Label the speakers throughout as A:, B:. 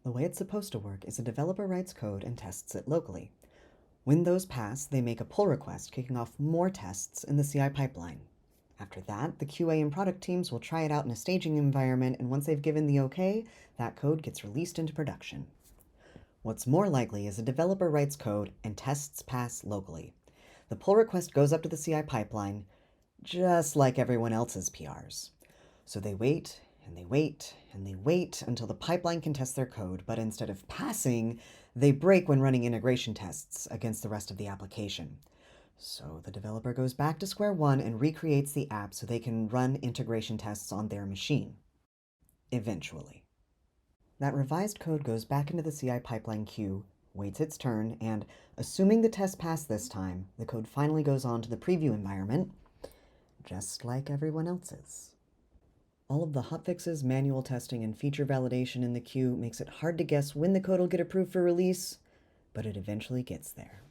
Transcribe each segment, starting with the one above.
A: The way it's supposed to work is a developer writes code and tests it locally. When those pass, they make a pull request, kicking off more tests in the CI pipeline. After that, the QA and product teams will try it out in a staging environment, and once they've given the okay, that code gets released into production. What's more likely is a developer writes code and tests pass locally. The pull request goes up to the CI pipeline, just like everyone else's PRs. So they wait, and they wait, and they wait until the pipeline can test their code, but instead of passing, they break when running integration tests against the rest of the application. So the developer goes back to square one and recreates the app so they can run integration tests on their machine. Eventually. That revised code goes back into the CI pipeline queue, waits its turn, and, assuming the test passed this time, the code finally goes on to the preview environment, just like everyone else's. All of the hotfixes, manual testing, and feature validation in the queue makes it hard to guess when the code will get approved for release, but it eventually gets there.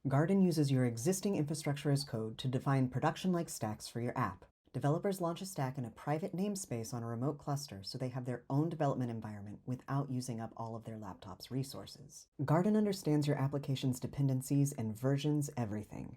A: Garden uses your existing infrastructure as code to define production-like stacks for your app. Developers launch a stack in a private namespace on a remote cluster so they have their own development environment without using up all of their laptop's resources. Garden understands your application's dependencies and versions everything.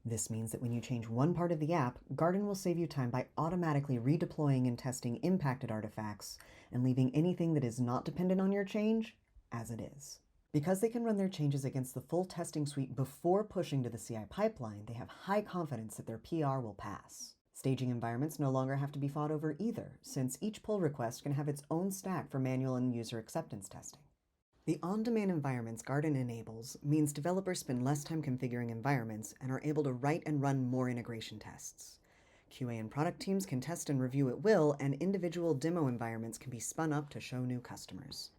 A: This means that when you change one part of the app, Garden will save you time by automatically redeploying and testing impacted artifacts and leaving anything that is not dependent on your change as it is. Because they can run their changes against the full testing suite before pushing to the CI pipeline, they have high confidence that their PR will pass. Staging environments no longer have to be fought over either, since each pull request can have its own stack for manual and user acceptance testing. The on-demand environments Garden enables means developers spend less time configuring environments and are able to write and run more integration tests. QA and product teams can test and review at will, and individual demo environments can be spun up to show new customers.